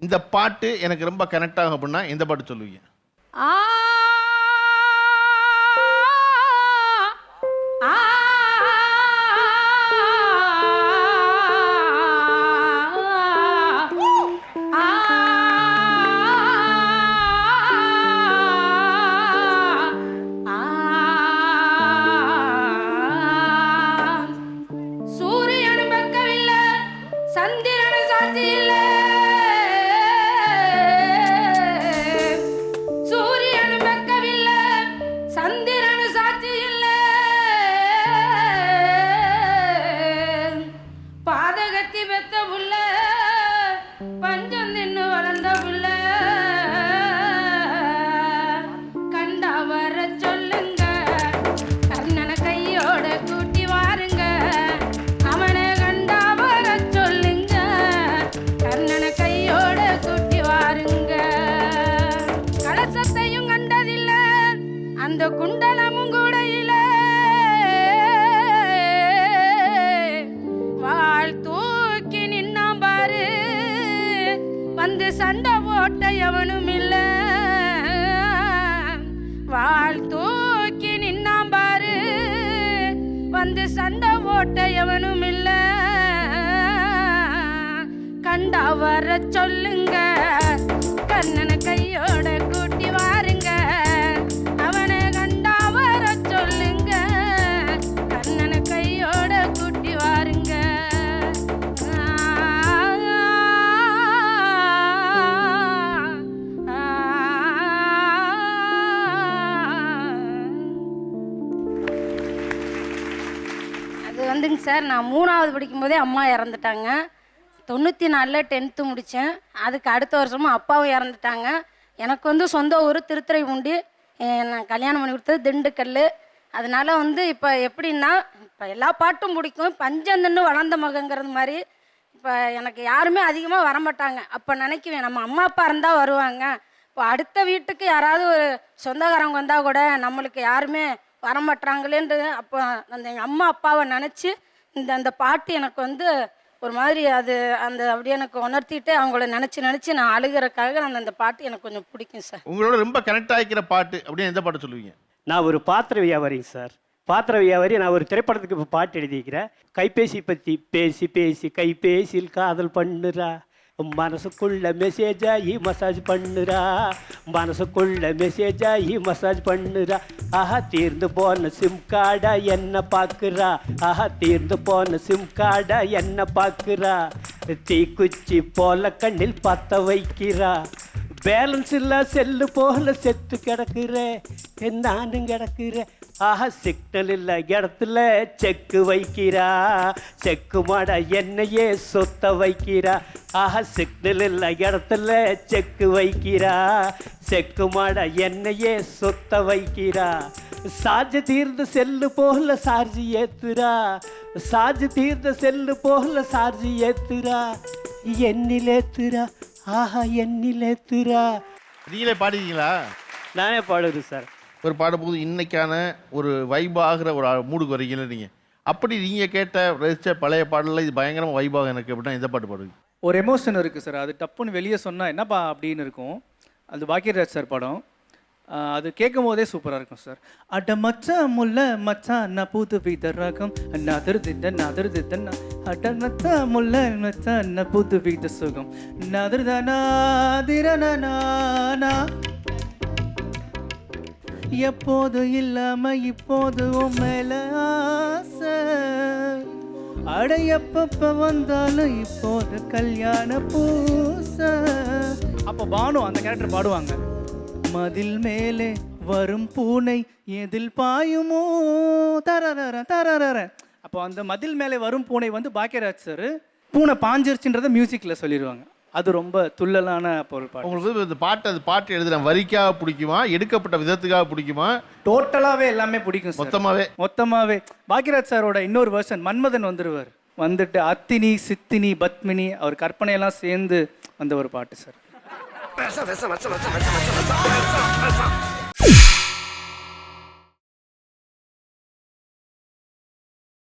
இந்த பாட்டு எனக்கு ரொம்ப கனெக்ட் ஆகும் அப்படின்னா எந்த பாட்டு சொல்லுவீங்க? ஆ ஆ சூரியன் பக்கவில்ல சந்திரன் சாட்சி இல்ல சூரியன் பக்கவில்ல சந்திரன் சாட்சி இல்ல பாதகத்தி பெத்த புள்ள பஞ்சம் தின்னு வளர்ந்த புள்ள கண்டா வர சொல்லுங்க கர்ணனை கையோட கூட்டி வாருங்க அவனை கண்டா வர சொல்லுங்க கர்ணனை கையோட கூட்டி வாருங்க கலசத்தையும் கண்டதில்ல அந்த குண்டலமும் கூட இல்ல வாழ் தூக்கி நின்னாம் பாரு வந்து சண்டை போட்ட எவனும் இல்ல வாழ் தூக்கி நின்னாம் பாரு வந்து சண்டை போட்ட எவனும் இல்ல கண்டா வர சொல்லுங்க கண்ணனை கையோட கூட்டி வாருங்க அவனை கண்டா வர சொல்லுங்க கண்ணனை கையோட கூட்டி வாருங்க அது வந்துங்க சார், நான் 3வது படிக்கும்போதே அம்மா இறந்துட்டாங்க. 94ல் 10th முடித்தேன். அதுக்கு அடுத்த வருஷமும் அப்பாவும் இறந்துட்டாங்க. எனக்கு வந்து சொந்த ஊர் திருத்துறைப்பூண்டி. நான் கல்யாணம் பண்ணி கொடுத்தது திண்டுக்கல். அதனால வந்து இப்போ எப்படின்னா, இப்போ எல்லா பாட்டும் பிடிக்கும். பஞ்சந்தன்னு வளர்ந்த மகங்கிறது மாதிரி இப்போ எனக்கு யாருமே அதிகமாக வரமாட்டாங்க. அப்போ நினைக்குவேன் நம்ம அம்மா அப்பா இருந்தால் வருவாங்க. இப்போ அடுத்த வீட்டுக்கு யாராவது ஒரு சொந்தக்காரங்க வந்தால் கூட நம்மளுக்கு யாருமே வரமாட்டாங்களேன்று அப்போ அந்த எங்கள் அம்மா அப்பாவை நினச்சி அந்த பாட்டு எனக்கு வந்து ஒரு மாதிரி அது அந்த அப்படியே எனக்கு உணர்த்திட்டு அவங்கள நினச்சி நான் அழுகிறதுக்காக அந்த பாட்டு எனக்கு கொஞ்சம் பிடிக்கும் சார். உங்களோட ரொம்ப கனெக்ட் ஆகிக்கிற பாட்டு அப்படின்னு எந்த பாட்டு சொல்லுவீங்க? நான் ஒரு பாத்திர வியாபாரிங்க சார். பாத்திர வியாபாரி. நான் ஒரு திரைப்படத்துக்கு இப்போ பாட்டு எழுதிக்கிறேன். கைபேசி பற்றி பேசி பேசி கைபேசியில் காதல் பண்ணுறா, மனசுக்குள்ள மெசேஜ் ஆகி மசாஜ் பண்ணுறா, மனசுக்குள்ள மெசேஜ் ஆகி மசாஜ் பண்ணுறா. ஆஹா தீர்ந்து போன சிம் கார்டா என்ன பார்க்குறா, ஆஹா தீர்ந்து போன சிம் கார்டா என்ன பார்க்குறா. தீக்குச்சி போல கண்ணில் பத்த வைக்கிறா, பேலன்ஸ் இல்ல செல்லு போல செத்து கிடக்குறேன் நானும் கிடக்குறேன். ஆஹா சிக்னல் இல்ல இடத்துல செக்கு வைக்கிறா, செக்கு மாட என்னையே சொத்த வைக்கிறா. ஆஹா சிக்னல் இல்ல இடத்துல செக்கு வைக்கிறா, செக்கு மாட என்னையே சொத்த வைக்கிறா. சார்ஜ் தீர்ந்த செல்லு போல சார்ஜ் ஏத்துறா, சார்ஜ் தீர்ந்த செல்லு போல சார்ஜ் ஏத்துறா, என்னிலேத்துறா, ஆஹா என்னிலேத்துறா. நீங்களே பாடிக்கீங்களா? நானே பாடுறேன் சார். ஒரு பாடும்போது இன்னைக்கான ஒரு வைப் ஆகிற ஒரு மூடுக்கு வரீங்கன்னு நீங்கள் அப்படி நீங்கள் கேட்ட ரசித்த பழைய பாடலில் இது பயங்கரமாக வைபாக எனக்கு அப்படின்னா எந்த பாட்டு பாடுவீங்க? ஒரு எமோஷன் இருக்குது சார். அது டப்புன்னு வெளியே சொன்னால் என்னப்பா அப்படின்னு இருக்கும். அது பாக்கியராஜ் சார் படம். அது கேட்கும் போதே சூப்பராக இருக்கும் சார். அட மச்சான் முல்ல மச்சான் நான் புது வித ரகம் நதிர்தித்த அட மச்சான் முல்ல மச்சான் நான் புது வித சுகம் நதிர்தனா திரணனா எப்போது இல்லாம இப்போது உன் மேல ஆசை அட எப்பப்ப வந்தாலும் இப்போது கல்யாண பூச. அப்போ பானு அந்த கேரக்டர் பாடுவாங்க. மதில் மேலே வரும் பூனை எதில் பாயுமோ தரர தரர. அப்போ அந்த மதில் மேலே வரும் பூனை வந்து பாக்கியராஜ் சார் பூனை பாஞ்சிருச்சுன்றத மியூசிக்கில் சொல்லிடுவாங்க. அது ரொம்ப துள்ளலான பொருள் பாட்டு. உங்களுக்கு இந்த பாட்டு அது பாட்டு எழுதுன வரிக்காக பிடிக்குமா, எடுக்கப்பட்ட விதத்துக்காக பிடிக்குமா? டோட்டலாகவே எல்லாமே பிடிக்கும் சார். மொத்தமாகவே பாக்கியராஜ் சாரோட இன்னொரு வெர்ஷன் மன்மதன் வந்துடுவார். வந்துட்டு அத்தினி சித்தினி பத்மினி அவர் கற்பனையெல்லாம் சேர்ந்து வந்த ஒரு பாட்டு சார்.